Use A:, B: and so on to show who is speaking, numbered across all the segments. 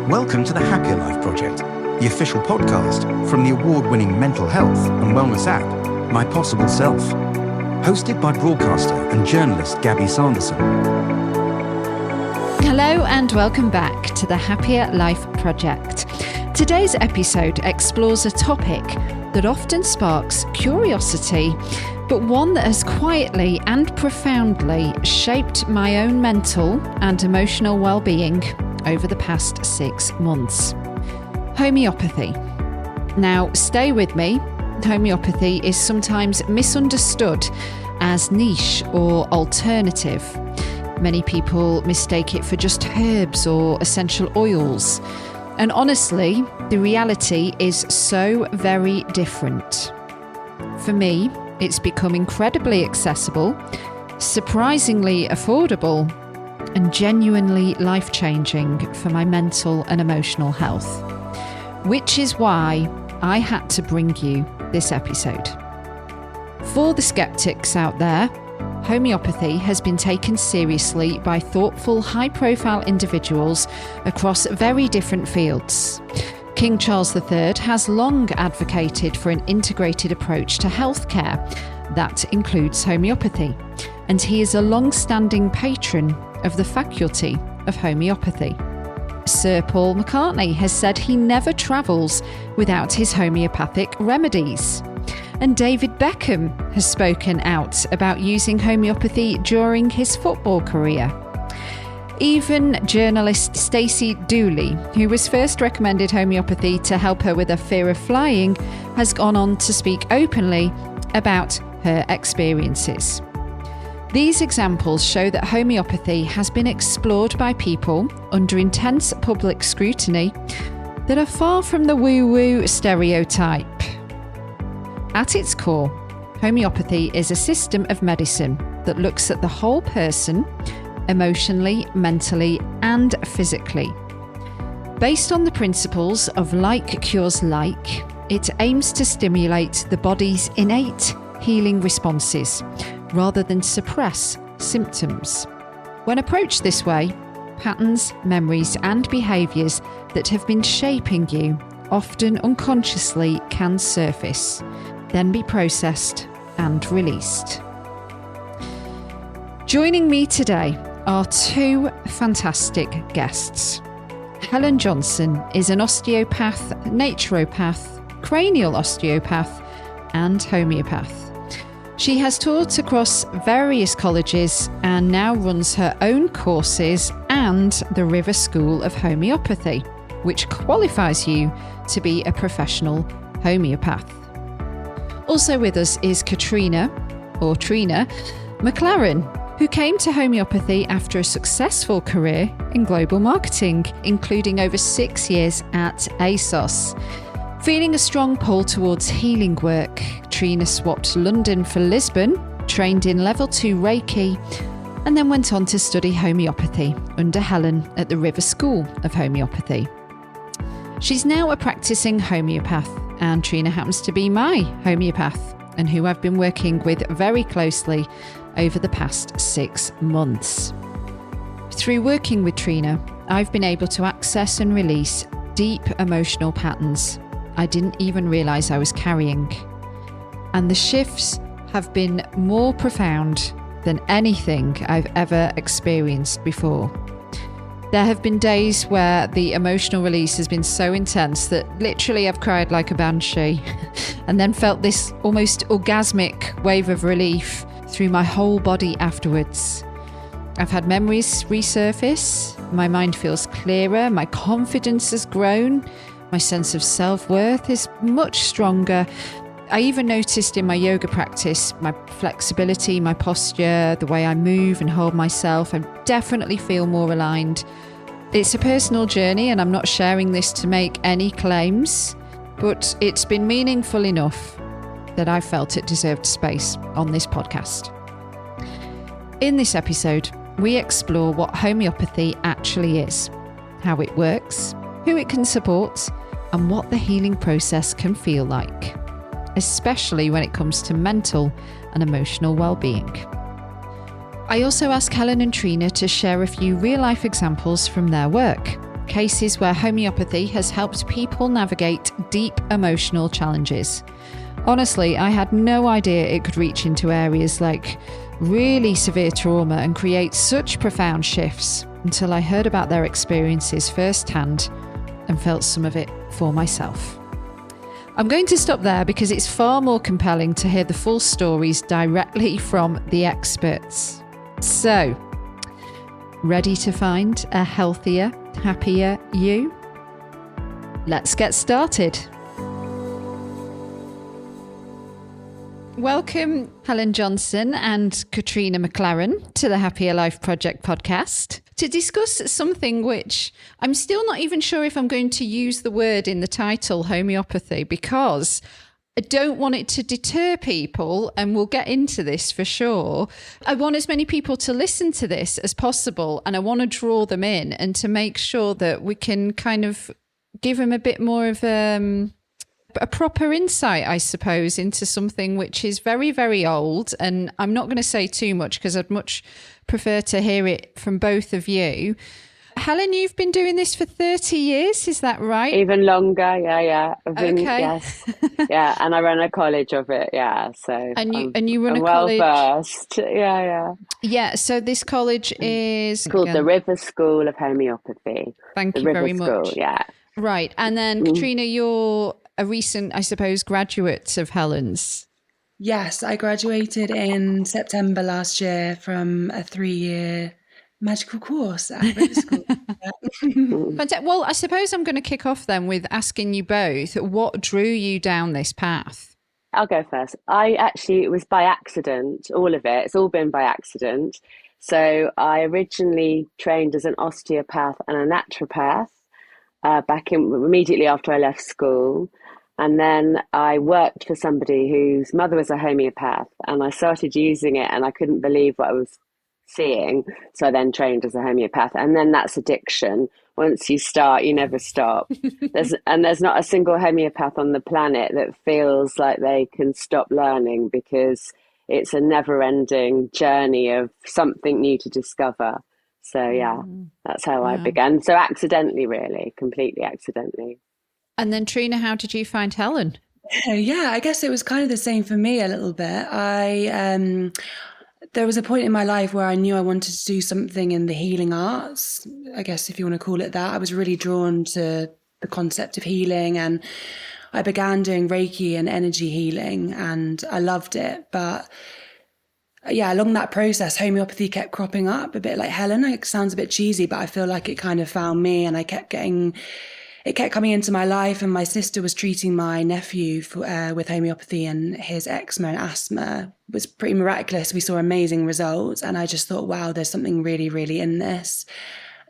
A: Welcome to the Happier Life Project, the official podcast from the award-winning mental health and wellness app, My Possible Self. Hosted by broadcaster and journalist Gabby Sanderson.
B: Hello and welcome back to the Happier Life Project. Today's episode explores a topic that often sparks curiosity, but one that has quietly and profoundly shaped my own mental and emotional well-being over the past 6 months. Homeopathy. Now, stay with me. Homeopathy is sometimes misunderstood as niche or alternative. Many people mistake it for just herbs or essential oils. And honestly, the reality is so very different. For me, it's become incredibly accessible, surprisingly affordable, and genuinely life-changing for my mental and emotional health. Which is why I had to bring you this episode. For the skeptics out there, homeopathy has been taken seriously by thoughtful, high-profile individuals across very different fields. King Charles III has long advocated for an integrated approach to healthcare that includes homeopathy, and he is a long-standing patron of the faculty of homeopathy. Sir Paul McCartney has said he never travels without his homeopathic remedies. And David Beckham has spoken out about using homeopathy during his football career. Even journalist Stacey, Dooley, who was first recommended homeopathy to help her with a fear of flying, has gone on to speak openly about her experiences. These examples show that homeopathy has been explored by people under intense public scrutiny that are far from the woo-woo stereotype. At its core, homeopathy is a system of medicine that looks at the whole person, emotionally, mentally, and physically. Based on the principles of like cures like, it aims to stimulate the body's innate healing responses rather than suppress symptoms. When approached this way, patterns, memories, and behaviours that have been shaping you, often unconsciously, can surface, then be processed and released. Joining me today are two fantastic guests. Helen Johnson is an osteopath, naturopath, cranial osteopath, and homeopath. She has taught across various colleges and now runs her own courses and the River School of Homeopathy, which qualifies you to be a professional homeopath. Also with us is Trina McLaren, who came to homeopathy after a successful career in global marketing, including over 6 years at ASOS. Feeling a strong pull towards healing work, Trina swapped London for Lisbon, trained in level 2 Reiki, and then went on to study homeopathy under Helen at the River School of Homeopathy. She's now a practicing homeopath, and Trina happens to be my homeopath, and who I've been working with very closely over the past 6 months. Through working with Trina, I've been able to access and release deep emotional patterns I didn't even realise I was carrying. And the shifts have been more profound than anything I've ever experienced before. There have been days where the emotional release has been so intense that literally I've cried like a banshee and then felt this almost orgasmic wave of relief through my whole body afterwards. I've had memories resurface, my mind feels clearer, my confidence has grown, my sense of self-worth is much stronger. I even noticed in my yoga practice, my flexibility, my posture, the way I move and hold myself, I definitely feel more aligned. It's a personal journey and I'm not sharing this to make any claims, but it's been meaningful enough that I felt it deserved space on this podcast. In this episode, we explore what homeopathy actually is, how it works, who it can support, and what the healing process can feel like, especially when it comes to mental and emotional well-being. I also asked Helen and Trina to share a few real-life examples from their work, cases where homeopathy has helped people navigate deep emotional challenges. Honestly, I had no idea it could reach into areas like really severe trauma and create such profound shifts until I heard about their experiences firsthand and felt some of it for myself. I'm going to stop there because it's far more compelling to hear the full stories directly from the experts. So, ready to find a healthier, happier you? Let's get started. Welcome, Helen Johnson and Katrina McLaren, to the Happier Life Project podcast to discuss something which I'm still not even sure if I'm going to use the word in the title, homeopathy, because I don't want it to deter people, and we'll get into this for sure. I want as many people to listen to this as possible, and I want to draw them in and to make sure that we can kind of give them a bit more of a proper insight, I suppose, into something which is very, very old. And I'm not going to say too much because I'd much prefer to hear it from both of you. Helen, you've been doing this for 30 years, is that right?
C: Even longer, yeah.
B: Okay.
C: Yes, yeah, and I run a college of it, yeah. So
B: and you run
C: I'm
B: a
C: well
B: college,
C: versed, yeah.
B: Yeah. So this college is
C: called the River School of Homeopathy.
B: Thank
C: the
B: you
C: River
B: very
C: School,
B: much.
C: Yeah.
B: Right, and then Katrina, you're a recent, I suppose, graduate of Helen's.
D: Yes, I graduated in September last year from a 3-year magical course at River School.
B: Well, I suppose I'm going to kick off then with asking you both, what drew you down this path?
C: I'll go first. It was by accident, all of it. It's all been by accident. So I originally trained as an osteopath and a naturopath immediately after I left school. And then I worked for somebody whose mother was a homeopath, and I started using it and I couldn't believe what I was seeing. So I then trained as a homeopath, and then that's addiction. Once you start, you never stop. There's not a single homeopath on the planet that feels like they can stop learning, because it's a never-ending journey of something new to discover. So yeah, that's how I began. So accidentally, really, completely accidentally.
B: And then Trina, how did you find Helen?
D: Yeah, I guess it was kind of the same for me a little bit. There was a point in my life where I knew I wanted to do something in the healing arts, I guess if you want to call it that. I was really drawn to the concept of healing, and I began doing Reiki and energy healing, and I loved it. But yeah, along that process, homeopathy kept cropping up, a bit like Helen. It sounds a bit cheesy, but I feel like it kind of found me, and it kept coming into my life. And my sister was treating my nephew with homeopathy, and his eczema and asthma was pretty miraculous. We saw amazing results, and I just thought, wow, there's something really, really in this.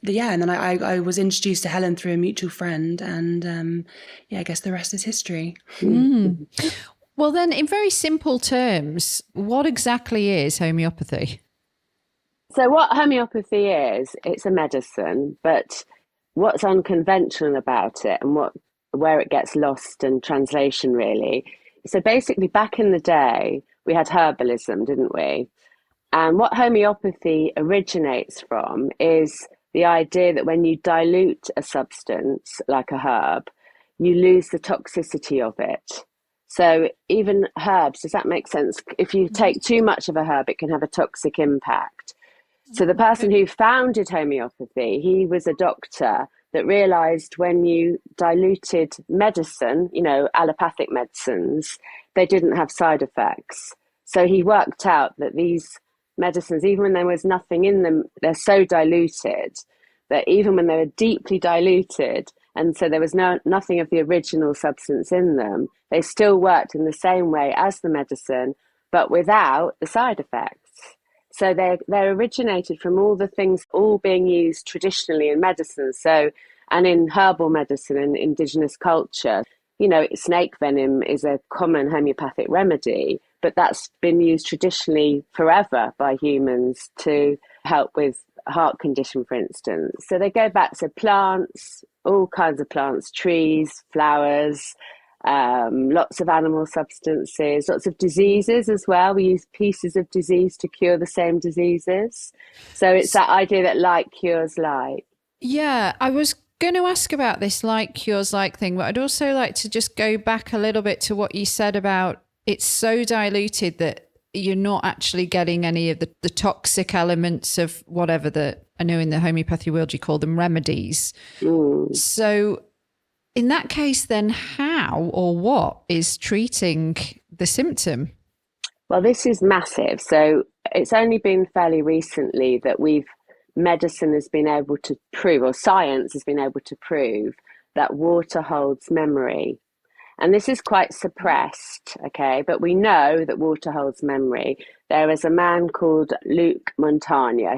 D: But yeah, and then I was introduced to Helen through a mutual friend, and I guess the rest is history.
B: Well, then, in very simple terms, what exactly is homeopathy?
C: So what homeopathy is, it's a medicine, but what's unconventional about it and where it gets lost in translation, really. So basically, back in the day, we had herbalism, didn't we? And what homeopathy originates from is the idea that when you dilute a substance, like a herb, you lose the toxicity of it. So even herbs, does that make sense? If you take too much of a herb, it can have a toxic impact. So the person who founded homeopathy, he was a doctor that realized when you diluted medicine, allopathic medicines, they didn't have side effects. So he worked out that these medicines, even when there was nothing in them, they're so diluted that even when they were deeply diluted, and so there was nothing of the original substance in them, they still worked in the same way as the medicine, but without the side effects. So they originated from all the things all being used traditionally in medicine. So, and in herbal medicine and indigenous culture, snake venom is a common homeopathic remedy, but that's been used traditionally forever by humans to help with a heart condition, for instance. So they go back to plants, all kinds of plants, trees, flowers, lots of animal substances, lots of diseases as well. We use pieces of disease to cure the same diseases. So it's that idea that like cures like.
B: Yeah, I was going to ask about this like cures like thing, but I'd also like to just go back a little bit to what you said about it's so diluted that you're not actually getting any of the toxic elements of whatever I know in the homeopathy world you call them remedies. So in that case, then how or what is treating the symptom?
C: Well, this is massive. So it's only been fairly recently that medicine has been able to prove, or science has been able to prove, that water holds memory. And this is quite suppressed, okay? But we know that water holds memory. There is a man called Luc Montagnier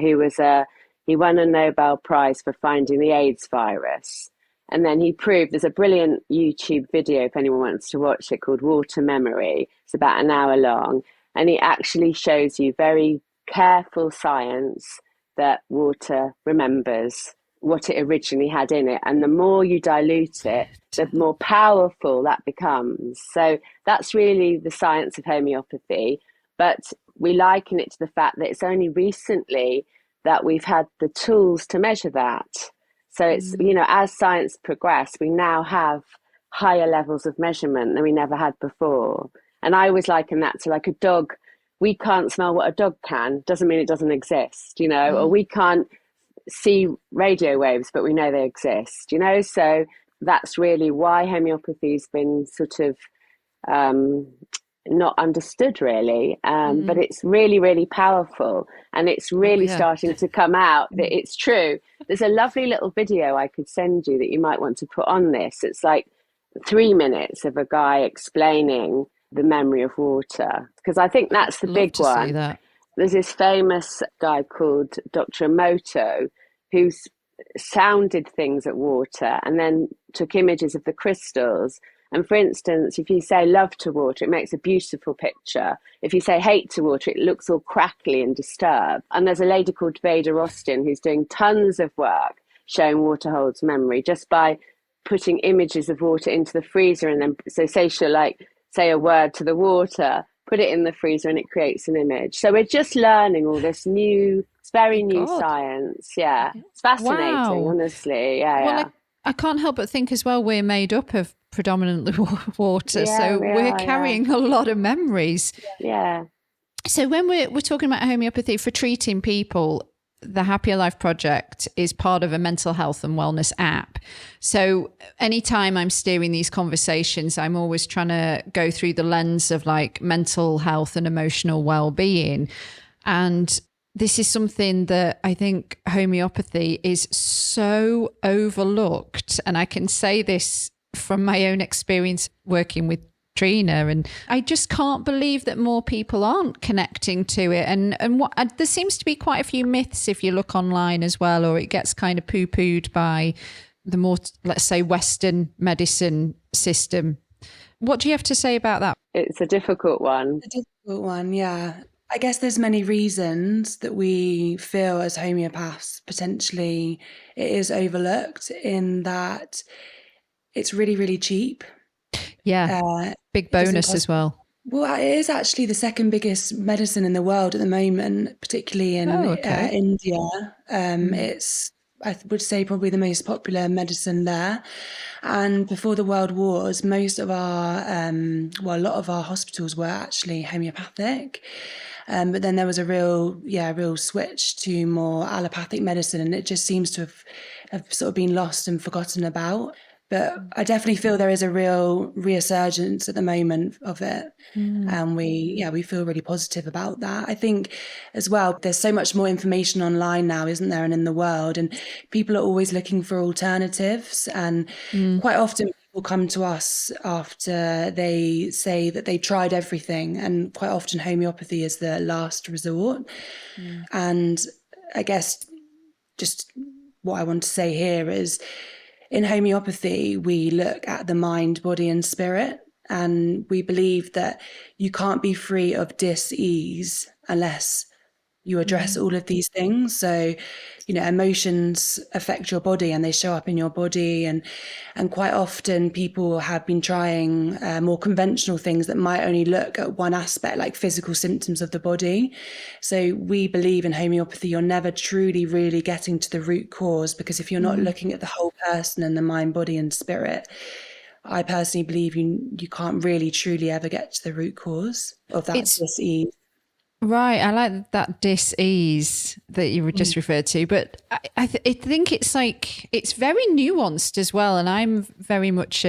C: he won a Nobel Prize for finding the AIDS virus. And then he proved, there's a brilliant YouTube video if anyone wants to watch it called Water Memory. It's about an hour long. And he actually shows you very careful science that water remembers what it originally had in it. And the more you dilute it, the more powerful that becomes. So that's really the science of homeopathy. But we liken it to the fact that it's only recently that we've had the tools to measure that. So it's, as science progressed, we now have higher levels of measurement than we never had before. And I always liken that to like a dog. We can't smell what a dog can, doesn't mean it doesn't exist, or we can't see radio waves, but we know they exist, So that's really why homeopathy's been sort of not understood really, but it's really, really powerful, and it's really starting to come out that it's true. There's a lovely little video I could send you that you might want to put on this. It's like 3 minutes of a guy explaining the memory of water, because I think that's the big one. There's this famous guy called Dr. Emoto who's sounded things at water and then took images of the crystals. And for instance, if you say love to water, it makes a beautiful picture. If you say hate to water, it looks all crackly and disturbed. And there's a lady called Veda Austin who's doing tons of work showing water holds memory just by putting images of water into the freezer. And then, so say she'll say a word to the water, put it in the freezer, and it creates an image. So we're just learning all this new, it's very new science. Yeah. It's fascinating, honestly. Yeah.
B: I can't help but think as well, we're made up of predominantly water. So we're carrying a lot of memories.
C: Yeah.
B: So when we're talking about homeopathy for treating people, the Happier Life Project is part of a mental health and wellness app. So anytime I'm steering these conversations, I'm always trying to go through the lens of like mental health and emotional well-being. And this is something that I think homeopathy is so overlooked. And I can say this from my own experience working with Trina, and I just can't believe that more people aren't connecting to it. And there seems to be quite a few myths if you look online as well, or it gets kind of poo-pooed by the more, let's say, Western medicine system. What do you have to say about that?
C: It's a difficult one.
D: A difficult one, yeah. I guess there's many reasons that we feel as homeopaths potentially it is overlooked, in that it's really, really cheap.
B: Yeah, big bonus as well.
D: Well, it is actually the second biggest medicine in the world at the moment, particularly in India. It's, I would say, probably the most popular medicine there. And before the world wars, most of our, a lot of our hospitals were actually homeopathic. But then there was a real switch to more allopathic medicine, and it just seems to have sort of been lost and forgotten about. But I definitely feel there is a real resurgence at the moment of it. And we feel really positive about that. I think as well, there's so much more information online now, isn't there, and in the world, and people are always looking for alternatives. And quite often people come to us after they say that they tried everything, and quite often homeopathy is the last resort. And I guess just what I want to say here is, in homeopathy, we look at the mind, body, and spirit, and we believe that you can't be free of dis-ease unless you address all of these things. So, emotions affect your body and they show up in your body. And quite often people have been trying more conventional things that might only look at one aspect, like physical symptoms of the body. So we believe in homeopathy, you're never truly really getting to the root cause, because if you're not looking at the whole person and the mind, body and spirit, I personally believe you can't really truly ever get to the root cause of that disease.
B: Right, I like that dis-ease that you were just referred to, but I think it's like, it's very nuanced as well, and I'm very much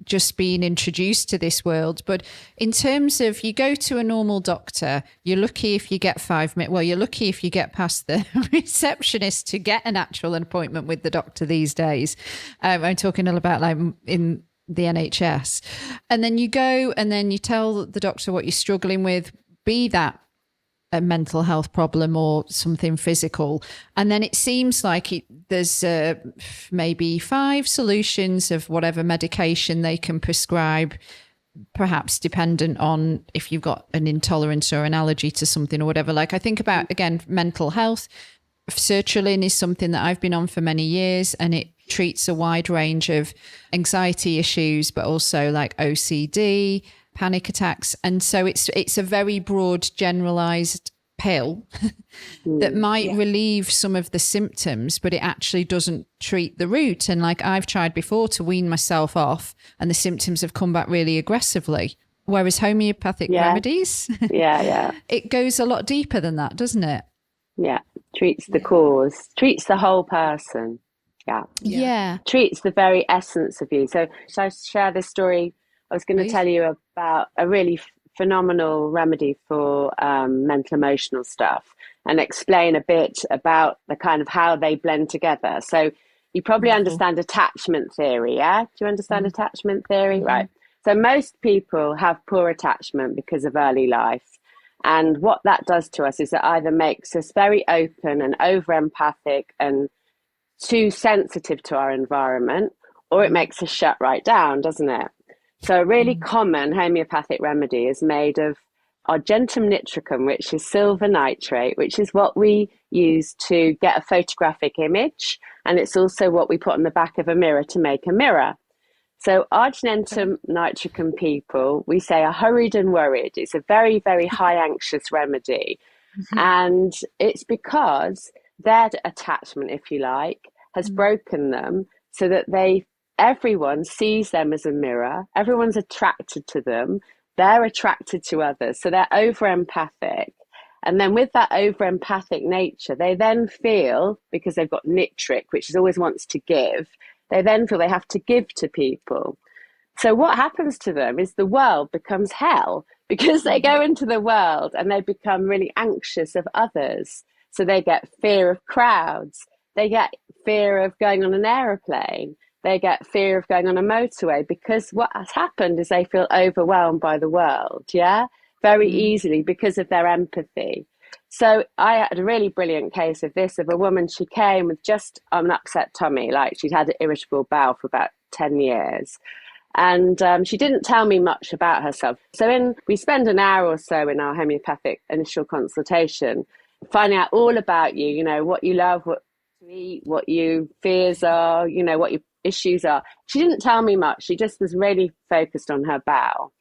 B: just being introduced to this world. But in terms of, you go to a normal doctor, you're lucky if you get 5 minutes, well, you're lucky if you get past the receptionist to get an actual appointment with the doctor these days. I'm talking all about like in the NHS. And then you go and then you tell the doctor what you're struggling with, be that a mental health problem or something physical. And then it seems like there's maybe 5 solutions of whatever medication they can prescribe, perhaps dependent on if you've got an intolerance or an allergy to something or whatever. Like I think about, again, mental health. Sertraline is something that I've been on for many years, and it treats a wide range of anxiety issues, but also like OCD, panic attacks. And so it's a very broad generalized pill that might relieve some of the symptoms, but it actually doesn't treat the root. And like I've tried before to wean myself off, and the symptoms have come back really aggressively. Whereas homeopathic remedies, it goes a lot deeper than that, doesn't it?
C: Yeah, treats the cause, treats the whole person. Yeah. Treats the very essence of you. So shall I share this story? I was going to tell you about a really phenomenal remedy for mental emotional stuff, and explain a bit about the kind of how they blend together. So you probably understand attachment theory, yeah? Do you understand attachment theory? Right. So most people have poor attachment because of early life. And what that does to us is it either makes us very open and over empathic and too sensitive to our environment, or it makes us shut right down, doesn't it? So a really common homeopathic remedy is made of argentum nitricum, which is silver nitrate, which is what we use to get a photographic image. And it's also what we put on the back of a mirror to make a mirror. So argentum nitricum people, we say, are hurried and worried. It's a very, very high anxious remedy. And it's because their attachment, if you like, has broken them, so that everyone sees them as a mirror. Everyone's attracted to them. They're attracted to others. So they're over empathic. And then with that over empathic nature, they then feel, because they've got nitric, which is always wants to give, they then feel they have to give to people. So what happens to them is the world becomes hell, because they go into the world and they become really anxious of others. So they get fear of crowds. They get fear of going on an aeroplane. They get fear of going on a motorway, because what has happened is they feel overwhelmed by the world, very easily, because of their empathy. So I had a really brilliant case of this, of a woman. She came with just an upset tummy, like she'd had an irritable bowel for about 10 years. And she didn't tell me much about herself. So we spend an hour or so in our homeopathic initial consultation, finding out all about you, what you love, what to eat, what your fears are, what your issues are. She didn't tell me much. She just was really focused on her bowel.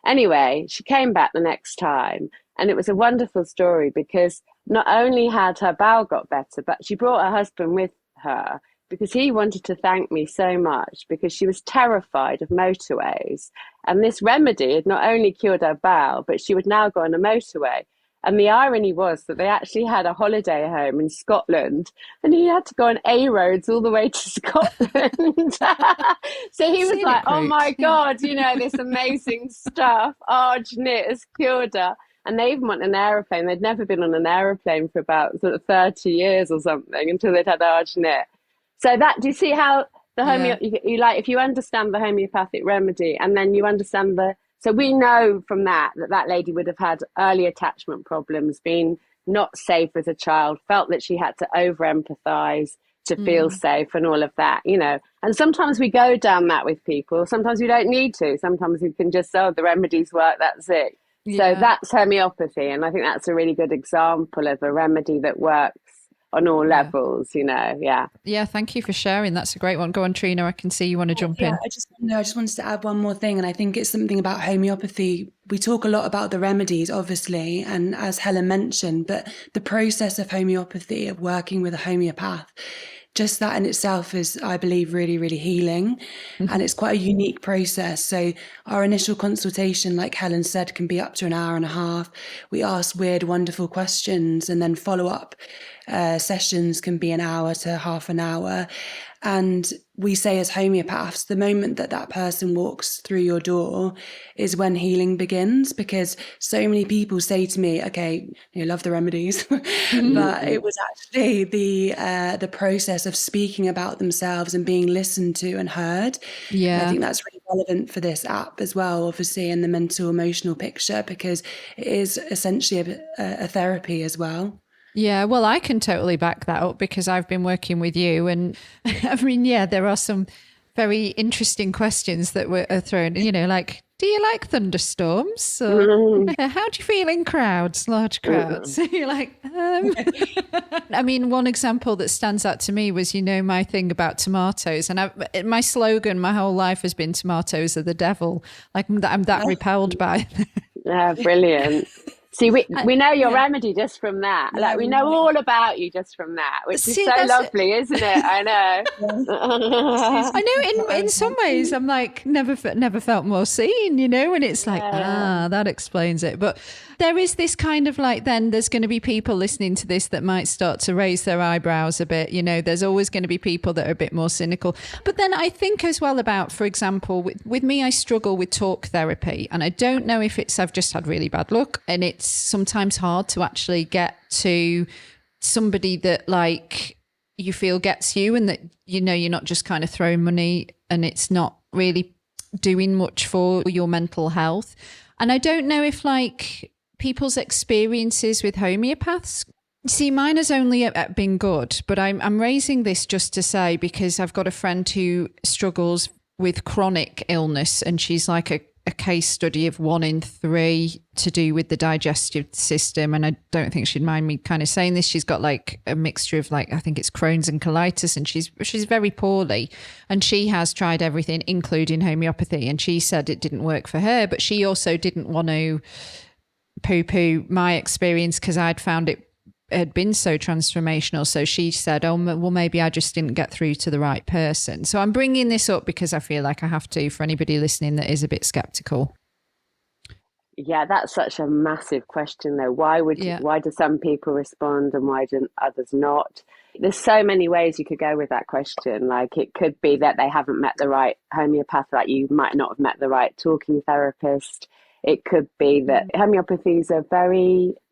C: Anyway, she came back the next time, and it was a wonderful story, because not only had her bowel got better, but she brought her husband with her, because he wanted to thank me so much, because she was terrified of motorways. And this remedy had not only cured her bowel, but she would now go on a motorway. And the irony was that they actually had a holiday home in Scotland, and he had to go on A roads all the way to Scotland. So he was like, oh my God, this amazing stuff. Argnit has cured her. And they even went on an aeroplane. They'd never been on an aeroplane for about sort of 30 years or something, until they'd had Argnit. So do you see how the if you understand the homeopathic remedy, and then you understand so we know from that lady would have had early attachment problems, been not safe as a child, felt that she had to over empathize to feel safe and all of that, And sometimes we go down that with people. Sometimes we don't need to. Sometimes we can just, the remedies work, that's it. So that's homeopathy. And I think that's a really good example of a remedy that works on all levels,
B: Yeah, thank you for sharing. That's a great one. Go on, Trina. I can see you want to jump in.
D: I just wanted to add one more thing. And I think it's something about homeopathy. We talk a lot about the remedies, obviously, and as Helen mentioned, but the process of homeopathy, of working with a homeopath, just that in itself is, I believe, really, really healing. And it's quite a unique process. So our initial consultation, like Helen said, can be up to an hour and a half. We ask weird, wonderful questions, and then follow-up sessions can be an hour to half an hour. And we say as homeopaths, the moment that that person walks through your door is when healing begins, because so many people say to me, okay, you love the remedies, but it was actually the process of speaking about themselves and being listened to and heard.
B: Yeah.
D: And I think that's really relevant for this app as well, obviously, in the mental emotional picture, because it is essentially a therapy as well.
B: Yeah, well, I can totally back that up because I've been working with you. And I mean, there are some very interesting questions that were thrown, like, do you like thunderstorms? Or, how do you feel in crowds, large crowds? You're like, I mean, one example that stands out to me was, my thing about tomatoes. And my slogan my whole life has been tomatoes are the devil. Like, I'm that repelled by them.
C: Yeah, brilliant. See, we know your remedy just from that. Like, we know all about you just from that, which is so lovely, isn't it? I know.
B: I know. In some ways, I'm like never felt more seen. And it's like that explains it. But there is this kind of like, then there's going to be people listening to this that might start to raise their eyebrows a bit. There's always going to be people that are a bit more cynical. But then I think as well about, for example, with me, I struggle with talk therapy, and I don't know if I've just had really bad luck, and it's sometimes hard to actually get to somebody that like you feel gets you, and that you're not just kind of throwing money and it's not really doing much for your mental health. And I don't know if like people's experiences with homeopaths, see, mine has only been good, but I'm raising this just to say, because I've got a friend who struggles with chronic illness, and she's like a case study of 1 in 3 to do with the digestive system. And I don't think she'd mind me kind of saying this. She's got like a mixture of like, I think it's Crohn's and colitis, and she's very poorly, and she has tried everything, including homeopathy. And she said it didn't work for her, but she also didn't want to poo-poo my experience because I'd found it had been so transformational. So she said, oh, well, maybe I just didn't get through to the right person. So I'm bringing this up because I feel like I have to, for anybody listening that is a bit skeptical.
C: Yeah, that's such a massive question though. Why do some people respond and why do others not? There's so many ways you could go with that question. Like, it could be that they haven't met the right homeopath, like you might not have met the right talking therapist. It could be that homeopathies are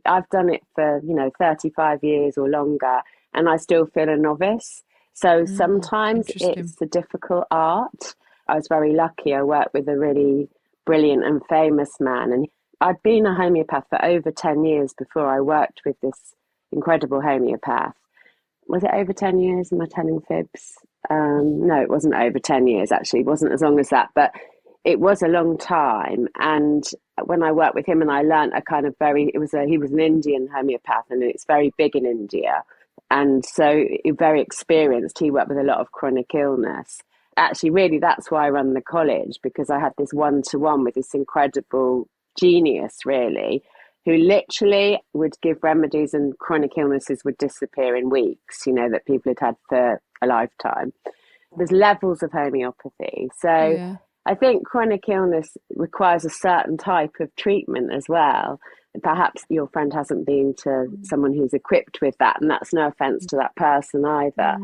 C: I've done it for, 35 years or longer, and I still feel a novice. So sometimes it's a difficult art. I was very lucky. I worked with a really brilliant and famous man, and I'd been a homeopath for over 10 years before I worked with this incredible homeopath. Was it over 10 years? Am I telling fibs? No, it wasn't over 10 years, actually. It wasn't as long as that, but it was a long time. And when I worked with him, and I learned he was an Indian homeopath, and it's very big in India. And so very experienced. He worked with a lot of chronic illness. Actually, really, that's why I run the college, because I had this one-to-one with this incredible genius, really, who literally would give remedies, and chronic illnesses would disappear in weeks, that people had for a lifetime. There's levels of homeopathy. So I think chronic illness requires a certain type of treatment as well. Perhaps your friend hasn't been to someone who's equipped with that, and that's no offense to that person either.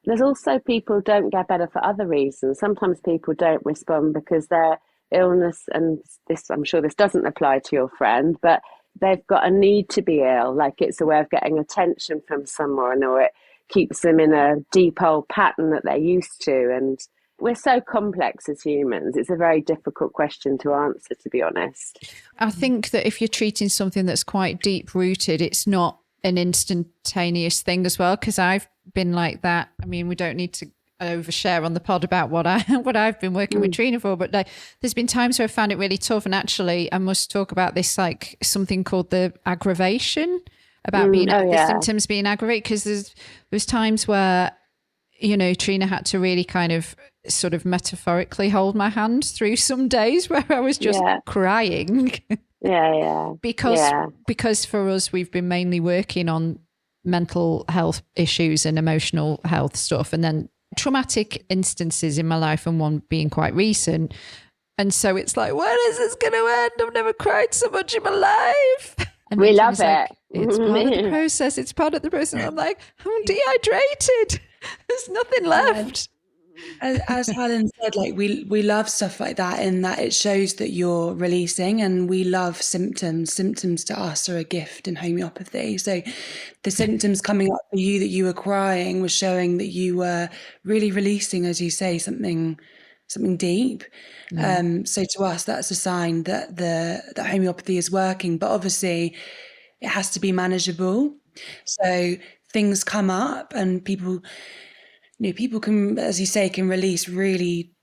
C: There's also people don't get better for other reasons. Sometimes people don't respond because their illness, and this, I'm sure this doesn't apply to your friend, but they've got a need to be ill, like it's a way of getting attention from someone, or it keeps them in a deep old pattern that they're used to. And we're so complex as humans. It's a very difficult question to answer, to be honest.
B: I think that if you're treating something that's quite deep rooted, it's not an instantaneous thing as well, because I've been like that. I mean, we don't need to overshare on the pod about what I've been working with Trina for, but like there's been times where I found it really tough, and actually I must talk about this, like something called the aggravation, about being the symptoms being aggravated, because there's times where, you know, Trina had to really kind of sort of metaphorically hold my hand through some days where I was just crying. Because for us, we've been mainly working on mental health issues and emotional health stuff, and then traumatic instances in my life, and one being quite recent. And so it's like, when is this going to end? I've never cried so much in my life. And
C: we love it.
B: Like, it's part of the process. It's part of the process. I'm like, I'm dehydrated. There's nothing left.
D: As Helen said, like we love stuff like that, in that it shows that you're releasing, and we love symptoms. Symptoms to us are a gift in homeopathy. So the symptoms coming up for you, that you were crying, was showing that you were really releasing, as you say, something deep. So to us, that's a sign that that homeopathy is working. But obviously it has to be manageable. So things come up, and people can, as you say, can release really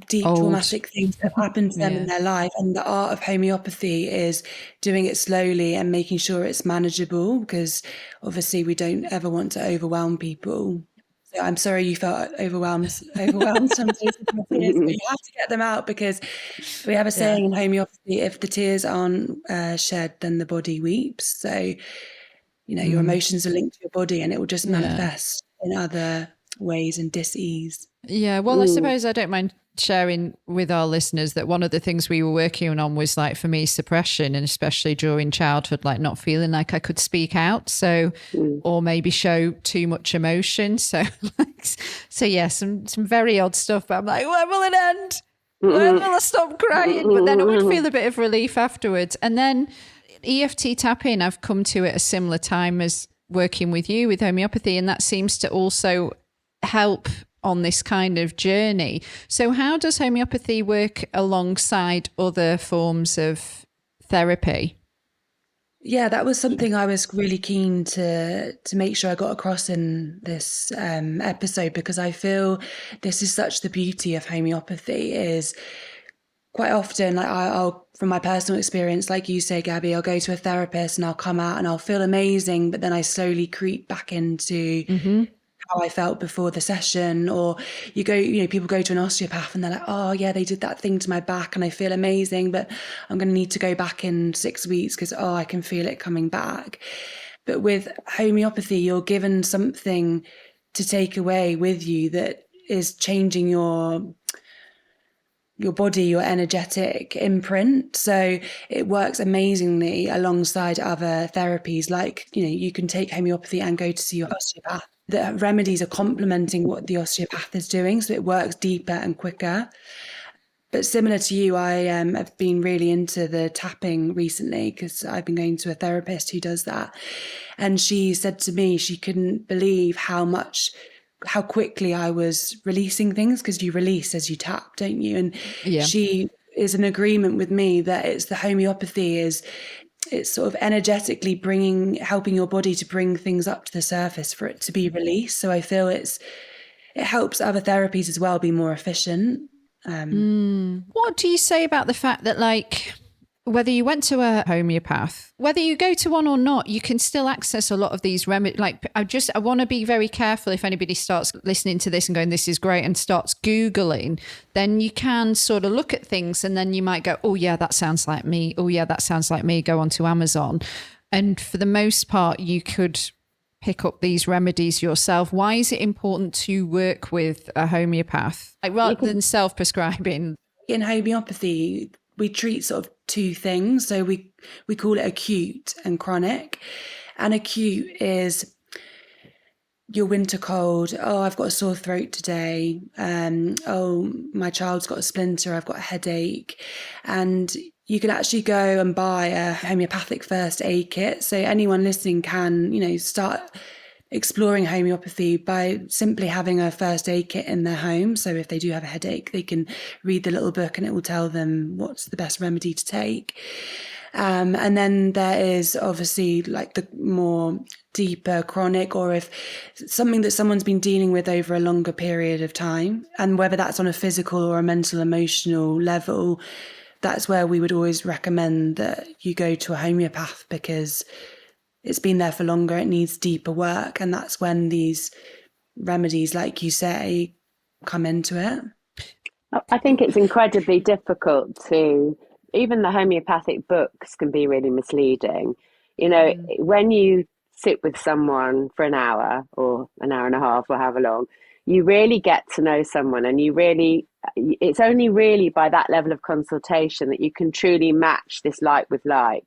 D: deep traumatic things that have happened to them in their life. And the art of homeopathy is doing it slowly and making sure it's manageable, because obviously we don't ever want to overwhelm people. So I'm sorry you felt overwhelmed some days with tears, but you have to get them out, because we have a saying in homeopathy: if the tears aren't shed, then the body weeps. So, you know, your emotions are linked to your body, and it will just manifest in other ways and dis-ease.
B: Yeah, well, I suppose I don't mind sharing with our listeners that one of the things we were working on was, like, for me, suppression, and especially during childhood, like not feeling like I could speak out, so or maybe show too much emotion. So yeah, some very odd stuff. But I'm like, when will it end? When will I stop crying? But then I would feel a bit of relief afterwards. And then EFT tapping, I've come to at a similar time as working with you with homeopathy, and that seems to also help on this kind of journey. So how does homeopathy work alongside other forms of therapy?
D: Yeah, that was something I was really keen to make sure I got across in this episode, because I feel this is such the beauty of homeopathy. Is quite often, like I'll, from my personal experience, like you say, Gabby, I'll go to a therapist and I'll come out and I'll feel amazing, but then I slowly creep back into how I felt before the session. Or people go to an osteopath and they're like, oh yeah, they did that thing to my back and I feel amazing, but I'm going to need to go back in 6 weeks because I can feel it coming back. But with homeopathy, you're given something to take away with you that is changing your body, your energetic imprint. So it works amazingly alongside other therapies. Like, you can take homeopathy and go to see your osteopath. The remedies are complementing what the osteopath is doing, so it works deeper and quicker. But similar to you, I have been really into the tapping recently, because I've been going to a therapist who does that. And she said to me she couldn't believe how quickly I was releasing things, because you release as you tap, don't you? And she is in agreement with me that it's the homeopathy it's sort of energetically helping your body to bring things up to the surface for it to be released. So I feel it helps other therapies as well be more efficient.
B: What do you say about the fact that, like, whether you went to a homeopath, whether you go to one or not, you can still access a lot of these remedies. Like, I want to be very careful if anybody starts listening to this and going, this is great, and starts Googling, then you can sort of look at things and then you might go, oh yeah, that sounds like me. Oh yeah, that sounds like me. Go onto Amazon. And for the most part, you could pick up these remedies yourself. Why is it important to work with a homeopath, like, rather than self-prescribing?
D: In homeopathy, we treat sort of two things. So we call it acute and chronic. And acute is your winter cold. Oh, I've got a sore throat today. Oh, my child's got a splinter. I've got a headache. And you can actually go and buy a homeopathic first aid kit. So anyone listening can, start exploring homeopathy by simply having a first aid kit in their home. So if they do have a headache, they can read the little book and it will tell them what's the best remedy to take. And then there is obviously like the more deeper chronic, or if something that someone's been dealing with over a longer period of time, and whether that's on a physical or a mental, emotional level, that's where we would always recommend that you go to a homeopath, because it's been there for longer, it needs deeper work. And that's when these remedies, like you say, come into it.
C: I think it's incredibly difficult to, even the homeopathic books can be really misleading. You know, when you sit with someone for an hour or an hour and a half or however long, you really get to know someone, and it's only really by that level of consultation that you can truly match this like with like.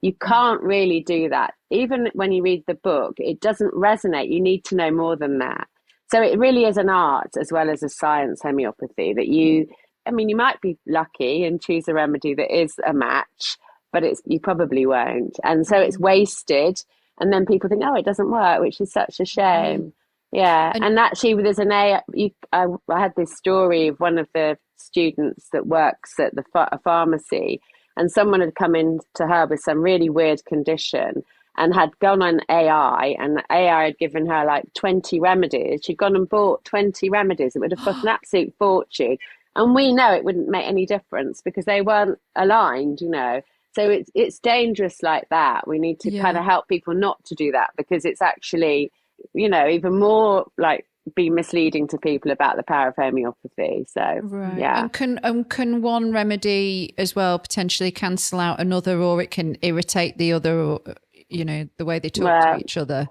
C: You can't really do that. Even when you read the book, it doesn't resonate. You need to know more than that. So it really is an art as well as a science, homeopathy, that you might be lucky and choose a remedy that is a match, but you probably won't. And so it's wasted. And then people think, oh, it doesn't work, which is such a shame. Yeah. And actually, there's I had this story of one of the students that works at a pharmacy, and someone had come in to her with some really weird condition and had gone on AI, and AI had given her like 20 remedies. She'd gone and bought 20 remedies. It would have cost an absolute fortune. And we know it wouldn't make any difference because they weren't aligned, you know. So it's dangerous like that. We need to kind of help people not to do that, because it's actually, you know, even more like be misleading to people about the power of homeopathy. So, yeah.
B: And can one remedy as well potentially cancel out another, or it can irritate the other, or, you know, the way they talk to each other?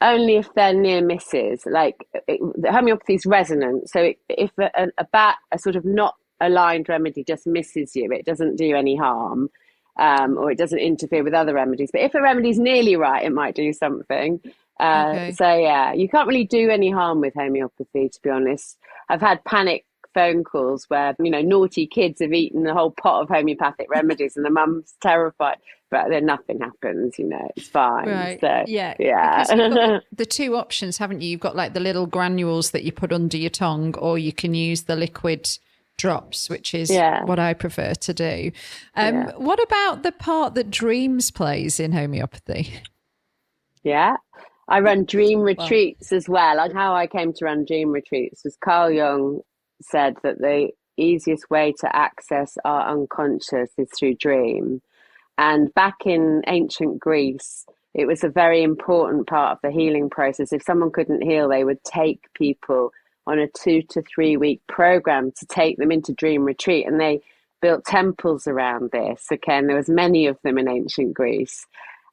C: Only if they're near misses. Like the homeopathy is resonant. So if a sort of not aligned remedy just misses you, it doesn't do any harm, or it doesn't interfere with other remedies. But if a remedy is nearly right, it might do something. So yeah, you can't really do any harm with homeopathy, to be honest. I've had panic phone calls where, you know, naughty kids have eaten the whole pot of homeopathic remedies and the mum's terrified, but then nothing happens, you know, it's fine.
B: Right.
C: So,
B: yeah.
C: Yeah.
B: Because you've got the two options, haven't you? You've got like the little granules that you put under your tongue, or you can use the liquid drops, which is what I prefer to do. What about the part that dreams plays in homeopathy?
C: Yeah. I run dream retreats as well. And how I came to run dream retreats was Carl Jung said that the easiest way to access our unconscious is through dream. And back in ancient Greece, it was a very important part of the healing process. If someone couldn't heal, they would take people on a 2 to 3 week program to take them into dream retreat. And they built temples around this. Okay, and there was many of them in ancient Greece.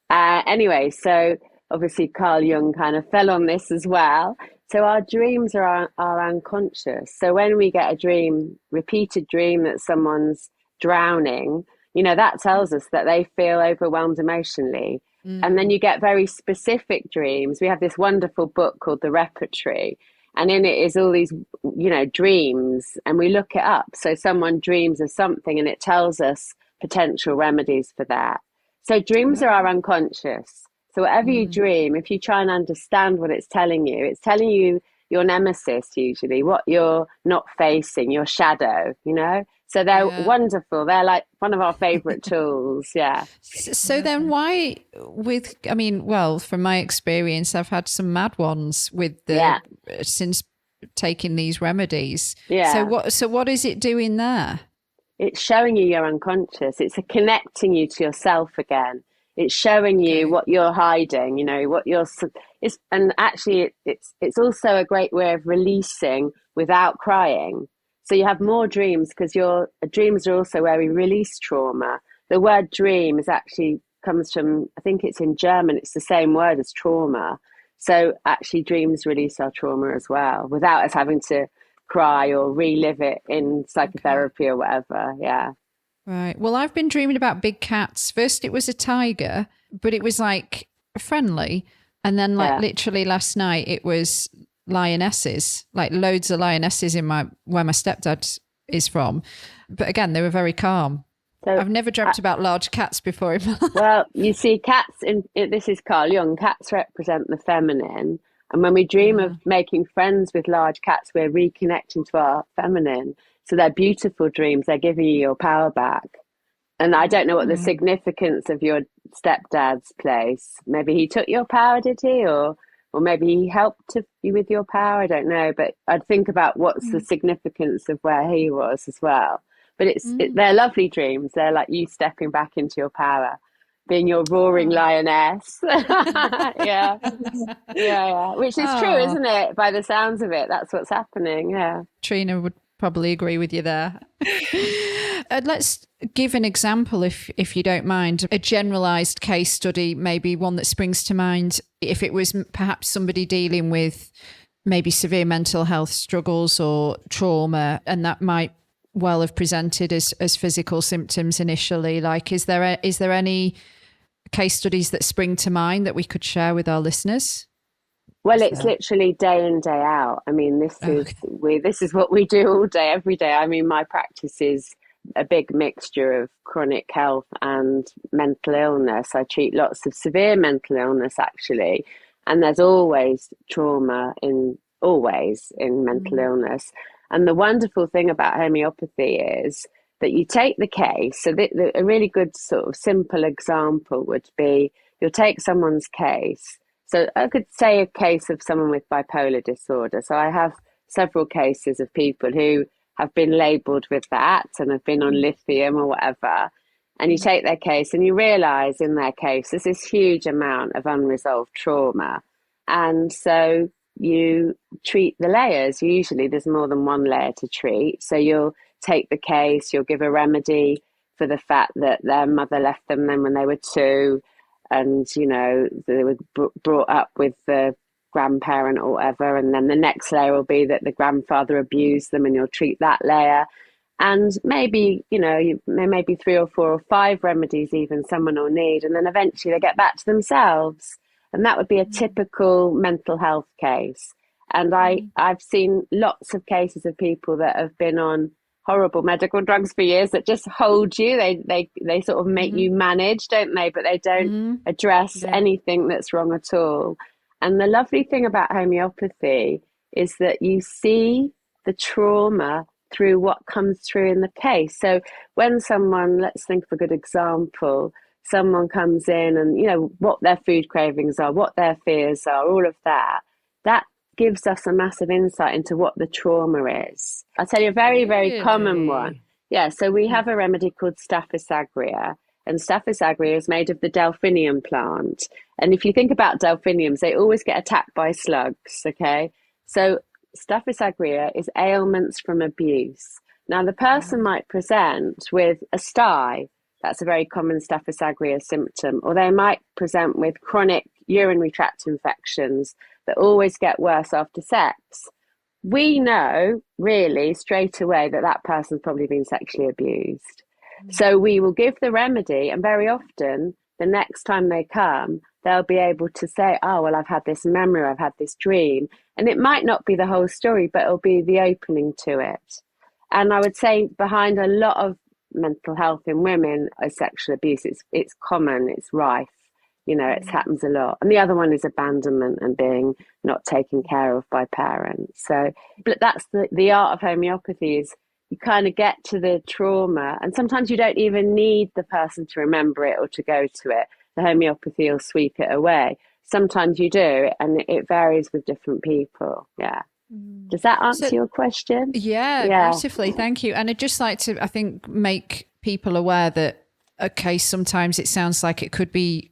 C: Anyway, so obviously Carl Jung kind of fell on this as well. So our dreams are unconscious. So when we get a repeated dream that someone's drowning, you know, that tells us that they feel overwhelmed emotionally. And then you get very specific dreams. We have this wonderful book called The Repertory, and in it is all these, you know, dreams, and we look it up. So someone dreams of something and it tells us potential remedies for that. So dreams are our unconscious. So whatever you dream, if you try and understand what it's telling you your nemesis, usually, what you're not facing, your shadow, you know? So they're wonderful. They're like one of our favorite tools. Yeah.
B: So then why from my experience, I've had some mad ones with since taking these remedies. Yeah. So what is it doing there?
C: It's showing you your unconscious. It's connecting you to yourself again. It's showing you what you're hiding, you know, what you're, and actually it's also a great way of releasing without crying. So you have more dreams, because your dreams are also where we release trauma. The word dream comes from, I think it's in German, it's the same word as trauma. So actually dreams release our trauma as well, without us having to cry or relive it in psychotherapy or whatever. Yeah.
B: Right. Well, I've been dreaming about big cats. First it was a tiger, but it was like friendly. And then literally last night it was lionesses, like loads of lionesses where my stepdad is from. But again, they were very calm. So I've never dreamt about large cats before in my life. Well,
C: you see, cats, this is Carl Jung, cats represent the feminine. And when we dream of making friends with large cats, we're reconnecting to our feminine. So they're beautiful dreams. They're giving you your power back. And I don't know what the significance of your stepdad's place. Maybe he took your power, did he? Or maybe he helped you with your power. I don't know. But I'd think about what's the significance of where he was as well. But they're lovely dreams. They're like you stepping back into your power, being your roaring lioness. Yeah. Yeah. Which is true, isn't it? By the sounds of it, that's what's happening. Yeah.
B: Trina would probably agree with you there. Let's give an example, if you don't mind, a generalized case study, maybe one that springs to mind. If it was perhaps somebody dealing with maybe severe mental health struggles or trauma, and that might well have presented as physical symptoms initially. Like, is there any case studies that spring to mind that we could share with our listeners?
C: Well, it's literally day in, day out. I mean, this is what we do all day, every day. I mean, my practice is a big mixture of chronic health and mental illness. I treat lots of severe mental illness, actually, and there's always trauma in mental illness. And the wonderful thing about homeopathy is that you take the case. So a really good sort of simple example would be you'll take someone's case. So I could say a case of someone with bipolar disorder. So I have several cases of people who have been labelled with that and have been on lithium or whatever. And you take their case and you realise in their case there's this huge amount of unresolved trauma. And so you treat the layers. Usually there's more than one layer to treat. So you'll take the case, you'll give a remedy for the fact that their mother left them then when they were 2. And, you know, they were brought up with the grandparent or whatever. And then the next layer will be that the grandfather abused them, and you'll treat that layer. And maybe, you know, maybe 3 or 4 or 5 remedies even someone will need. And then eventually they get back to themselves. And that would be a typical mental health case. And I've seen lots of cases of people that have been on horrible medical drugs for years that just hold you. They sort of make you manage, don't they? But they don't address anything that's wrong at all. And the lovely thing about homeopathy is that you see the trauma through what comes through in the case. So when someone, let's think of a good example, someone comes in and, you know, what their food cravings are, what their fears are, all of that gives us a massive insight into what the trauma is. I'll tell you a very, very common one. Yeah, so we have a remedy called Staphylos aureus, and Staphylos aureus is made of the delphinium plant. And if you think about delphiniums, they always get attacked by slugs, okay? So Staphylos aureus is ailments from abuse. Now, the person might present with a sty. That's a very common Staphylos aureus symptom. Or they might present with chronic urinary tract infections that always get worse after sex. We know really straight away that that person's probably been sexually abused. So we will give the remedy, and very often the next time they come, they'll be able to say, oh, well, I've had this memory, I've had this dream. And it might not be the whole story, but it'll be the opening to it. And I would say behind a lot of mental health in women is sexual abuse. It's common, it's rife. You know, it happens a lot. And the other one is abandonment and being not taken care of by parents. So, but that's the art of homeopathy is you kind of get to the trauma, and sometimes you don't even need the person to remember it or to go to it. The homeopathy will sweep it away. Sometimes you do, and it varies with different people. Yeah. Does that answer your question?
B: Yeah, beautifully. Thank you. And I'd just like to, I think, make people aware that, okay, sometimes it sounds like it could be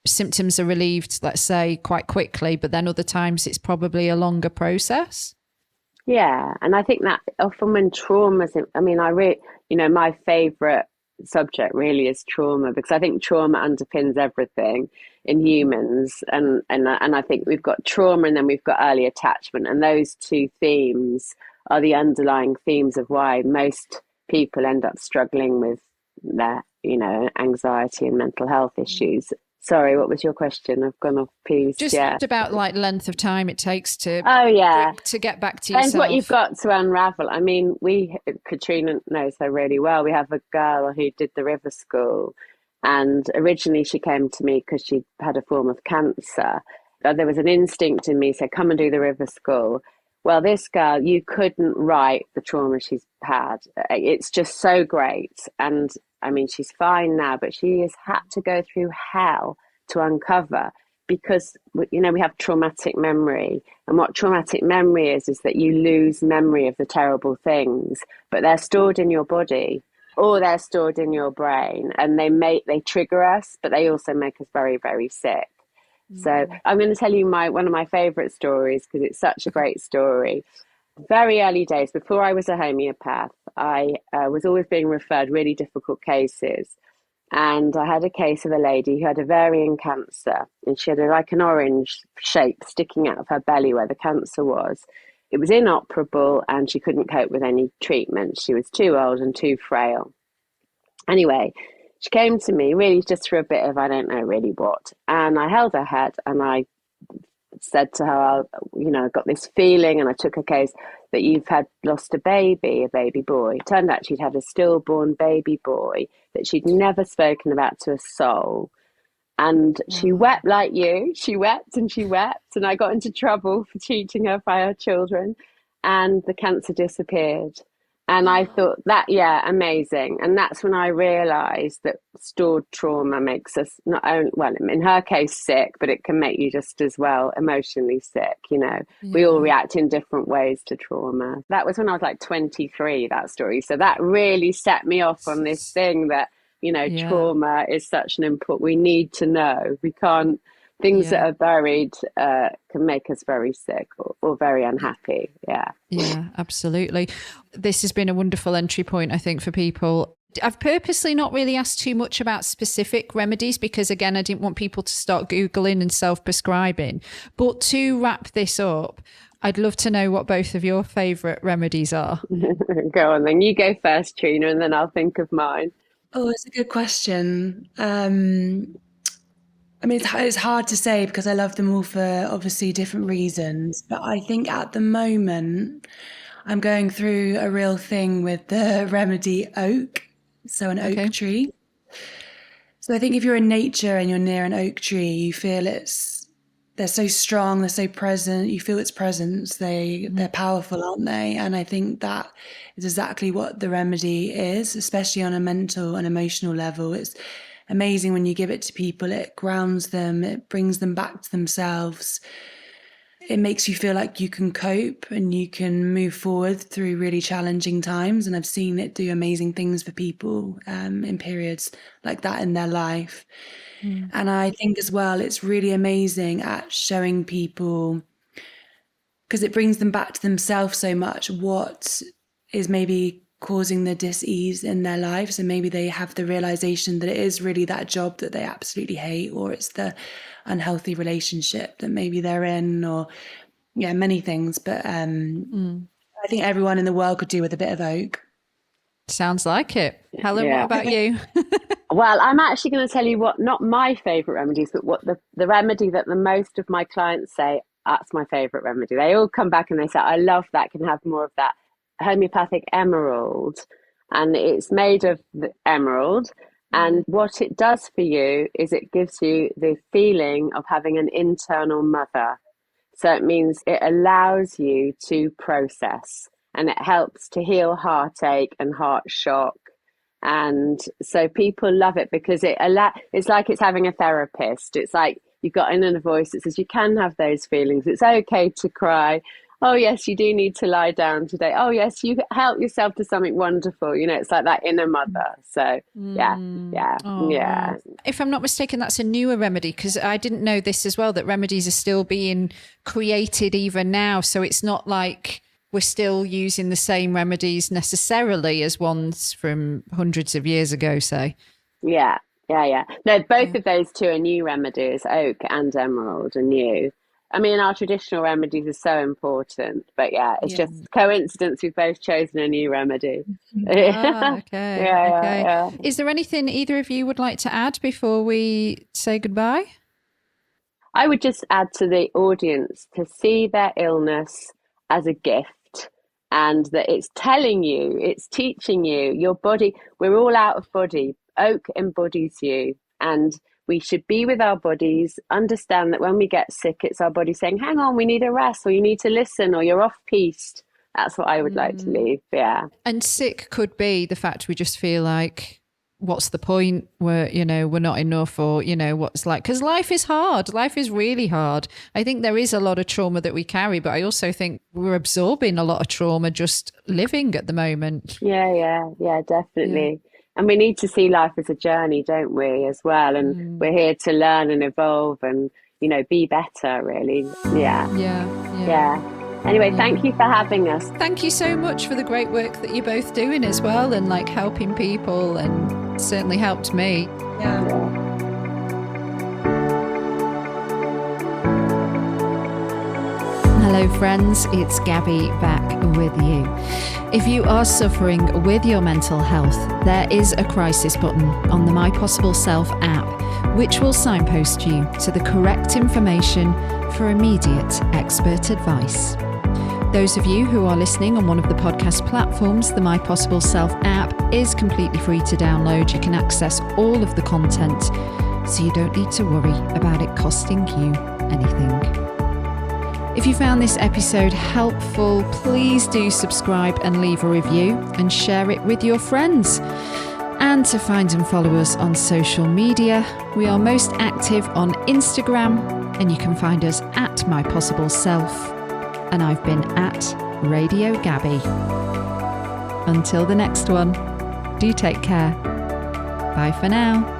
B: symptoms are relieved, let's say, quite quickly, but then other times it's probably a longer process.
C: Yeah, and I think that often when trauma's, I mean, my favourite subject really is trauma, because I think trauma underpins everything in humans, and I think we've got trauma and then we've got early attachment, and those two themes are the underlying themes of why most people end up struggling with their, you know, anxiety and mental health issues. Sorry, what was your question? I've gone off piece.
B: Just about like length of time it takes to to get back to
C: Depends
B: yourself.
C: what you've got to unravel. I mean, Katrina knows her really well. We have a girl who did the River School, and originally she came to me because she had a form of cancer. There was an instinct in me said, come and do the River School. Well, this girl, you couldn't write the trauma she's had. It's just so great. And I mean, she's fine now, but she has had to go through hell to uncover, because, you know, we have traumatic memory. And what traumatic memory is that you lose memory of the terrible things, but they're stored in your body or they're stored in your brain, and they trigger us, but they also make us very, very sick. So I'm going to tell you one of my favorite stories, because it's such a great story. Very early days, before I was a homeopath, I was always being referred really difficult cases. And I had a case of a lady who had ovarian cancer, and she had like an orange shape sticking out of her belly where the cancer was. It was inoperable, and she couldn't cope with any treatment. She was too old and too frail. Anyway, she came to me really just for a bit of, I don't know really what. And I held her head and I said to her, you know, I got this feeling, and I took a case that you've lost a baby boy. It turned out she'd had a stillborn baby boy that she'd never spoken about to a soul. And she wept like you. She wept and she wept. And I got into trouble for teaching her by her children. And the cancer disappeared. And I thought that, yeah, amazing. And that's when I realized that stored trauma makes us not only, well, in her case, sick, but it can make you just as well emotionally sick. You know, we all react in different ways to trauma. That was when I was like 23, that story. So that really set me off on this thing that, you know, trauma is such an important, we need to know. We can't, things that are buried can make us very sick or very unhappy.
B: Yeah, absolutely. This has been a wonderful entry point, I think, for people. I've purposely not really asked too much about specific remedies because, again, I didn't want people to start Googling and self-prescribing. But to wrap this up, I'd love to know what both of your favourite remedies are.
C: Go on then. You go first, Trina, and then I'll think of mine.
D: Oh, it's a good question. I mean, it's hard to say because I love them all for obviously different reasons. But I think at the moment, I'm going through a real thing with the remedy oak. So an oak tree. So I think if you're in nature and you're near an oak tree, you feel they're so strong, they're so present, you feel its presence, they're powerful, aren't they? And I think that is exactly what the remedy is, especially on a mental and emotional level. It's amazing when you give it to people, it grounds them, it brings them back to themselves. It makes you feel like you can cope and you can move forward through really challenging times. And I've seen it do amazing things for people in periods like that in their life. And I think as well, it's really amazing at showing people, because it brings them back to themselves so much, what is maybe causing the dis-ease in their lives. And maybe they have the realization that it is really that job that they absolutely hate, or it's the unhealthy relationship that maybe they're in, or many things. But I think everyone in the world could do with a bit of oak.
B: Sounds like it. Helen, what about you?
C: Well, I'm actually going to tell you what, not my favourite remedies, but what the remedy that the most of my clients say, that's my favourite remedy. They all come back and they say, I love that, can have more of that. Homeopathic emerald. And it's made of the emerald. And what it does for you is it gives you the feeling of having an internal mother. So it means it allows you to process, and it helps to heal heartache and heart shock. And so people love it because it's like it's having a therapist. It's like you've got an inner voice that says you can have those feelings. It's okay to cry. Oh, yes, you do need to lie down today. Oh, yes, you help yourself to something wonderful. You know, it's like that inner mother. So, yeah.
B: If I'm not mistaken, that's a newer remedy, because I didn't know this as well, that remedies are still being created even now. So it's not like we're still using the same remedies necessarily as ones from hundreds of years ago, say.
C: Yeah. No, both of those two are new remedies, oak and emerald are new. I mean, our traditional remedies are so important, but it's just coincidence we've both chosen a new remedy.
B: Okay. Is there anything either of you would like to add before we say goodbye?
C: I would just add to the audience to see their illness as a gift, and that it's telling you, it's teaching you, your body, we're all out of body. Oak embodies you, and we should be with our bodies, understand that when we get sick, it's our body saying, hang on, we need a rest, or you need to listen, or you're off-piste. That's what I would like to leave,
B: And sick could be the fact we just feel like what's the point? We're not enough, or, what's like, because life is hard. Life is really hard. I think there is a lot of trauma that we carry, but I also think we're absorbing a lot of trauma just living at the moment.
C: Yeah, definitely. Yeah. And we need to see life as a journey, don't we, as well? And we're here to learn and evolve and, be better, really. Yeah. Anyway, thank you for having us.
B: Thank you so much for the great work that you're both doing as well, and like helping people, and certainly helped me.
D: Yeah.
B: Hello friends, it's Gabby back with you. If you are suffering with your mental health, there is a crisis button on the My Possible Self app, which will signpost you to the correct information for immediate expert advice. Those of you who are listening on one of the podcast platforms, the My Possible Self app is completely free to download. You can access all of the content, so you don't need to worry about it costing you anything. If you found this episode helpful, please do subscribe and leave a review and share it with your friends. And to find and follow us on social media, we are most active on Instagram, and you can find us at My Possible Self. And I've been at Radio Gabby. Until the next one, do take care. Bye for now.